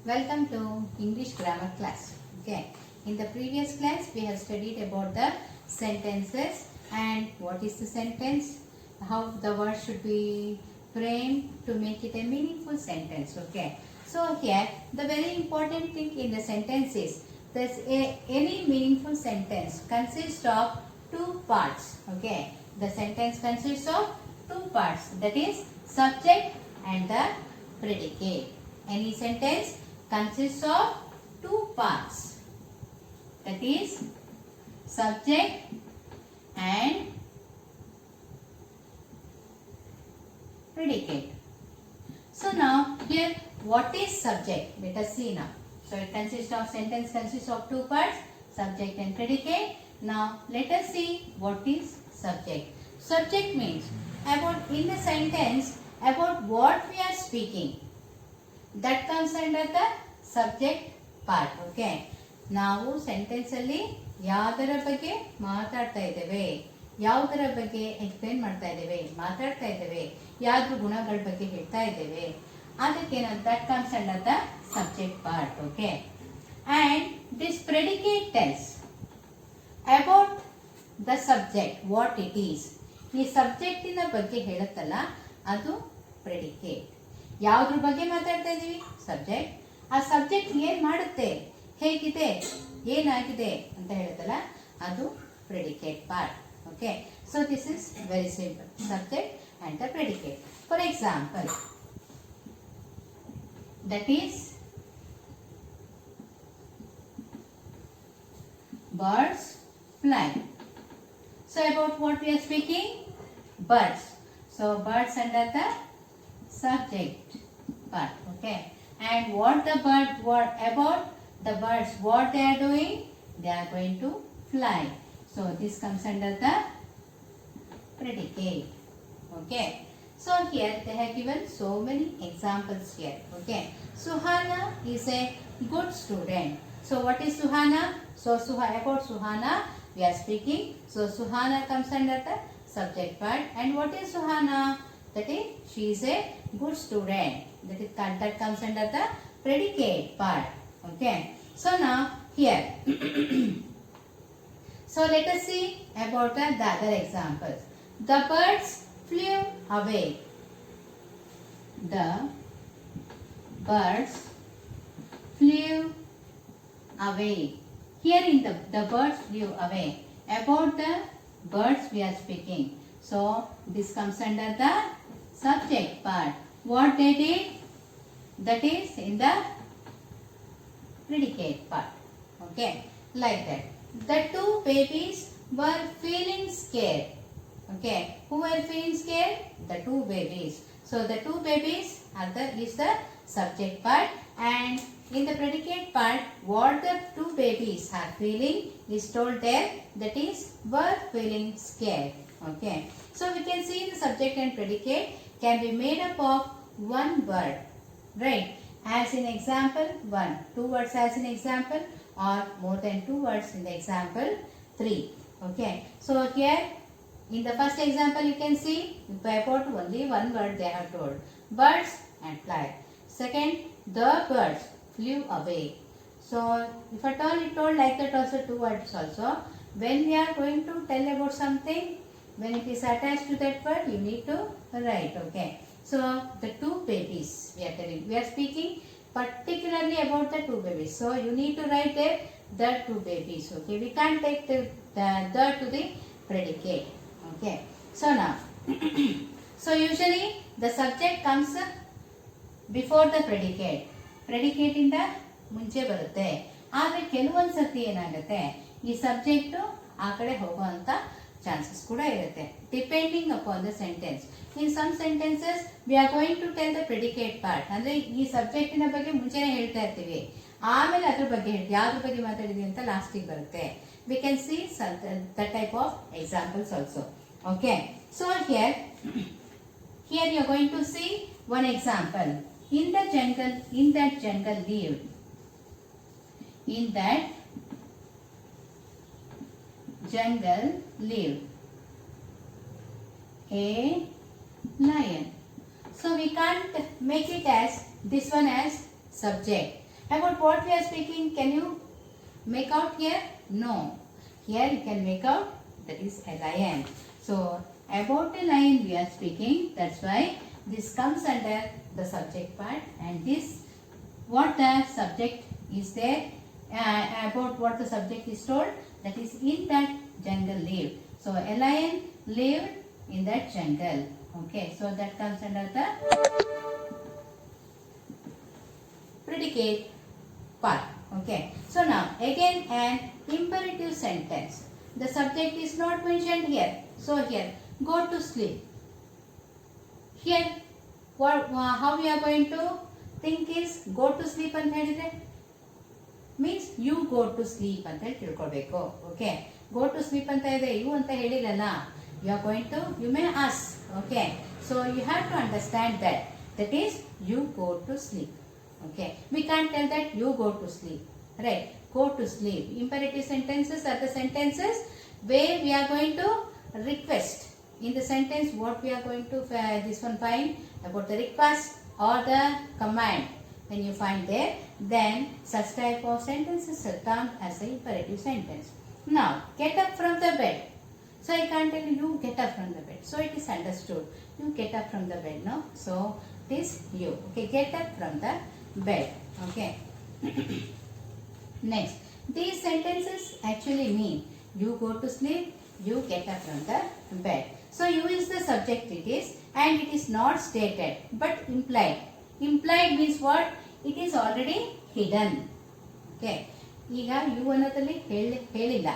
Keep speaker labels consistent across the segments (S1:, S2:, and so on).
S1: Welcome to English grammar class. Okay. In the previous class, we have studied about the sentences and what is the sentence, how the word should be framed to make it a meaningful sentence. Okay. So here, the very important thing in the sentence is that any meaningful sentence consists of two parts. Okay. The sentence consists of two parts. That is subject and the predicate. Any sentence consists of two parts, that is subject and predicate. So now here what is subject? Let us see now. So it consists of sentence consists of two parts, subject and predicate. Now let us see what is subject. Subject means about in the sentence about what we are speaking. That comes under the subject part. Okay. ನಾವು sentence ಅಲ್ಲಿ ಯಾವುದರ ಬಗ್ಗೆ ಮಾತಾಡ್ತಾ ಇದ್ದೇವೆ, ಯಾವುದರ ಬಗ್ಗೆ explain ಮಾಡ್ತಾ ಇದ್ದೇವೆ, ಮಾತಾಡ್ತಾ ಇದ್ದೇವೆ, ಯಾವ್ದು ಗುಣಗಳ ಬಗ್ಗೆ ಹೇಳ್ತಾ ಇದ್ದೇವೆ, ಅದಕ್ಕೆ that comes under the subject part. Okay. And this predicate tells about the subject what it is. ಈ ಸಬ್ಜೆಕ್ಟಿನ ಬಗ್ಗೆ ಹೇಳುತ್ತಲ್ಲ ಅದು ಪ್ರೆಡಿಕೇಟ್. ಯಾವುದ್ರ ಬಗ್ಗೆ ಮಾತಾಡ್ತಾ ಇದ್ದೀವಿ? ಸಬ್ಜೆಕ್ಟ್. ಆ ಸಬ್ಜೆಕ್ಟ್ ಏನ್ ಮಾಡುತ್ತೆ, ಹೇಗಿದೆ, ಏನಾಗಿದೆ ಅಂತ ಹೇಳುತ್ತಲ್ಲ ಅದು predicate part. Okay. So this is very simple, subject and the predicate. For example, that is birds fly. So about what we are speaking? Birds. So birds under the subject part. Okay. And what the bird, what about the birds, what they are doing? They are going to fly. So this comes under the predicate. Okay. So here they have given so many examples here. Okay. Suhana is a good student. So what is Suhana? So about Suhana we are speaking. So Suhana comes under the subject part. And what is Suhana? That is, she is a good student. That comes under the predicate part. Okay. So now here, so let us see about the other examples. The birds flew away. The birds flew away. Here in the birds flew away. About the birds we are speaking. So this comes under the subject part. What they did? That is in the predicate part. Okay. Like that. The two babies were feeling scared. Okay. Who were feeling scared? The two babies. So the two babies is the subject part, and in the predicate part, what the two babies are feeling is told there, that is were feeling scared. Okay. So we can see the subject and predicate can be made up of one word, right? As in example 1, 2 words as in example, or more than 2 words in the example 3. Okay. So here in the first example you can see about only one word they have told, birds and fly. Second, the birds flew away. So if at all it told like that also 2 words also. When we are going to tell about something, when it is attached to that word, you need to write. Okay. So the two babies we are telling, we are speaking particularly about the two babies. So you need to write there the two babies. Okay. We can't take the to the predicate. Okay. So now, so usually the subject comes before the predicate. Predicate ಇಂದ ಮುಂಚೆ ಬರುತ್ತೆ. ಆದರೆ ಕೆಲವೊಂದು ಸರ್ತಿ ಏನಾಗುತ್ತೆ, ಈ subject ಆ ಕಡೆ ಹೋಗುವಂತ ಚಾನ್ಸಸ್ ಕೂಡ ಇರುತ್ತೆ, depending upon the sentence. In some sentences we are going to tell the predicate part. ಅಂದ್ರೆ ಈ ಸಬ್ಜೆಕ್ಟಿನ ಬಗ್ಗೆ ಮುಂಚೆನೆ ಹೇಳ್ತಾ ಇರ್ತೀವಿ, ಆಮೇಲೆ ಅದ್ರ ಬಗ್ಗೆ ಹೇಳ್ತೀವಿ, ಯಾವ್ದ್ರ ಬಗ್ಗೆ ಮಾತಾಡಿದೀವಿ ಅಂತ ಲಾಸ್ಟಿಗೆ ಬರುತ್ತೆ. We can see that type of examples also. Okay. So here you are going to see one example. In that jungle lived. In that jungle lived a lion. So we can't make it as this one as subject. About what we are speaking, can you make out here? No. Here you can make out, that is a lion. So about a lion we are speaking, that's why this comes under the subject part, and this what the subject is there, about what the subject is told, that is in that jungle lived. So a lion lived in that jungle. Okay, so that comes under the predicate part. Okay, so now again an imperative sentence. The subject is not mentioned here. So here, go to sleep. Here, how we are going to think is go to sleep ಅಂತ ಹೇಳಿದ್ರೆ means you go to sleep ಅಂತ ಹೇಳಿ ತಿಳ್ಕೊಳ್ಬೇಕು. Okay, go to sleep ಅಂತ ಇದೆ, you ಅಂತ ಹೇಳಿರಲ್ಲ. You are going to, you may ask. Okay, so you have to understand that is you go to sleep. Okay, we can't tell that you go to sleep, right? Go to sleep. Imperative sentences are the sentences where we are going to request. In the sentence, what we are going to this one find about the request or the command. When you find there, then such type of sentences are termed as an imperative sentence. Now, get up from the bed. So I can't tell you get up from the bed. So it is understood. You get up from the bed, no? So this you. Okay, get up from the bed. Okay. Next, these sentences actually mean you go to sleep, you get up from the bed. So you is the subject it is, and it is not stated but implied. Implied means what? It is already hidden. Okay. ಈಗ you ಅನ್ನೋದಲ್ಲಿ ಹೇಳಿಲ್ಲ,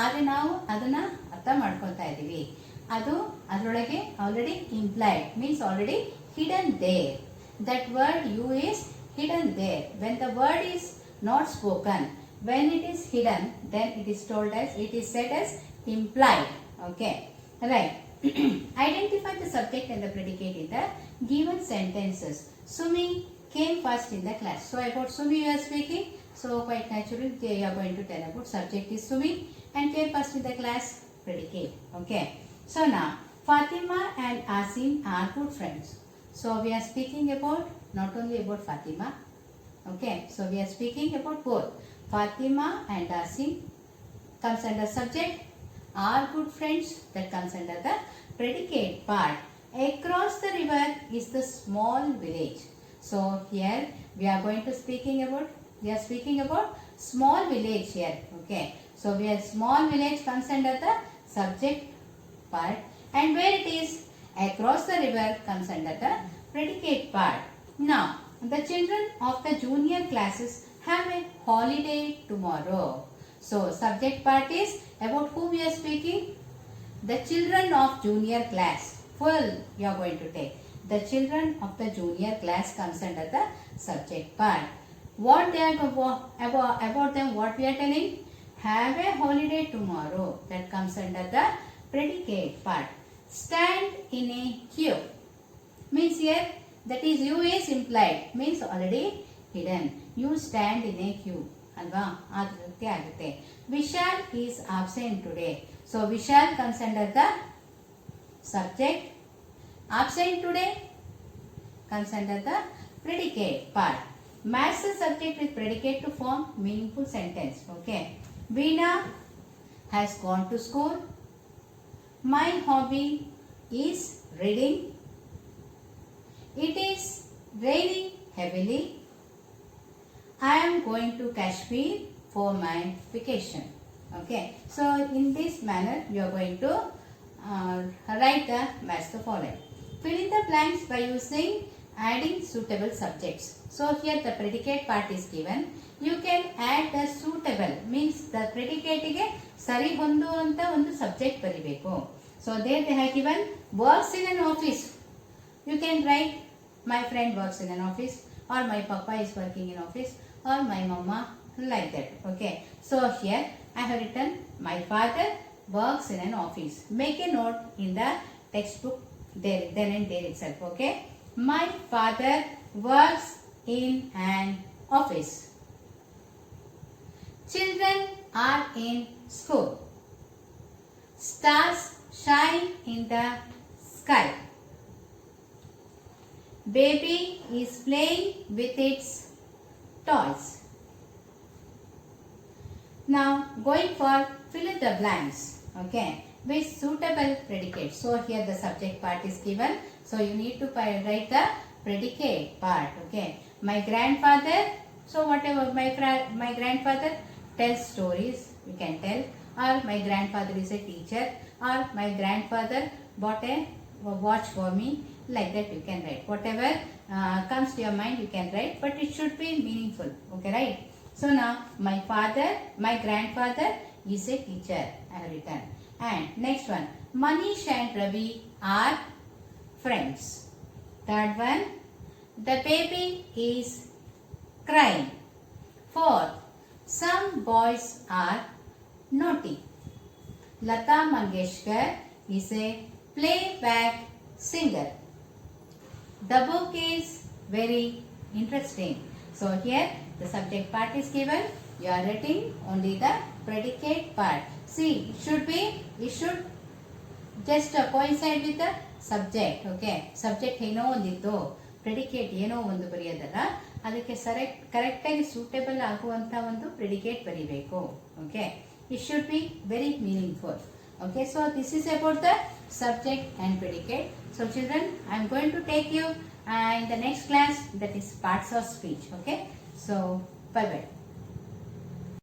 S1: ಆದರೆ ನಾವು ಅದನ್ನ ಅರ್ಥ ಮಾಡ್ಕೊಳ್ತಾ ಇದ್ದೀವಿ. ಅದು ಅದರೊಳಗೆ already implied means already hidden there. That word you is hidden there. When the word is not spoken, when it is hidden, then it is told as, it is said as implied. Okay, right. Identify the subject and the predicate in the given sentences. Sumi came first in the class. So about Sumi you are speaking. So quite naturally they are going to tell about subject is Sumi and came first in the class, predicate. Okay. So now Fatima and Asim are good friends. So we are speaking about not only about Fatima. Okay. So we are speaking about both. Fatima and Asim comes under subject, are good friends, that comes under the predicate part. Across the river is the small village. So here we are going to speaking about small village here. Okay, so we are small village comes under the subject part, and where it is across the river comes under the predicate part. Now the children of the junior classes have a holiday tomorrow. So subject part is about whom we are speaking, the children of junior class. Full you are going to take. The children of the junior class comes under the subject part. What they are about them, what we are telling, have a holiday tomorrow, that comes under the predicate part. Stand in a queue means here that is you is implied means already hidden. You stand in a queue alva adu ರೀತಿ ಆಗುತ್ತೆ. Vishal is absent today. So Vishal comes under the subject. Absent today comes under the predicate part. Match the subject with predicate to form meaningful sentence. Okay. Veena has gone to school. My hobby is reading. It is raining heavily. I am going to Kashmir for my vacation. Okay. So in this manner you are going to write the match the following. Fill in the blanks by using adding suitable subjects. So here the predicate part is given. You can add the suitable means the predicate ಗೆ ಸರಿ ಹೊಂದುವಂತ ಒಂದು subject ಬರಿಬೇಕು. So there they have given works in an office. You can write my friend works in an office, or my papa is working in office, or my mama, like that. Okay. So here I have written my father works in an office. Make a note in the textbook there, then and there itself. Okay. My father works in an office. Children are in school. Stars shine in the sky. Baby is playing with its toys. Now going for fill in the blanks, okay, with suitable predicate. So here the subject part is given, so you need to write the predicate part, okay. My grandfather, so whatever, my grandfather tells stories, you can tell, or my grandfather is a teacher, or my grandfather bought a watch for me, like that you can write. Whatever comes to your mind you can write, but it should be meaningful, okay, right? So now my grandfather is a teacher, I have written. And next one, Manish and Ravi are friends. Third one, the baby is crying. Fourth, some boys are naughty. Lata Mangeshkar is a playback singer. The book is very interesting. So here the subject part is given. You are writing only the predicate part. See, it should just coincide with the subject, okay. Subject ಏನೋ ಒಂದಿತ್ತು, predicate ಏನೋ ಒಂದು ಬರೆಯೋದಲ್ಲ, ಅದಕ್ಕೆ correct ಆಗಿ suitable ಆಗುವಂತ ಒಂದು predicate ಬರಿಬೇಕು, okay. It should be very meaningful, okay. So this is about the subject and predicate. So children, I am going to take you in the next class, that is parts of speech, okay. So bye bye.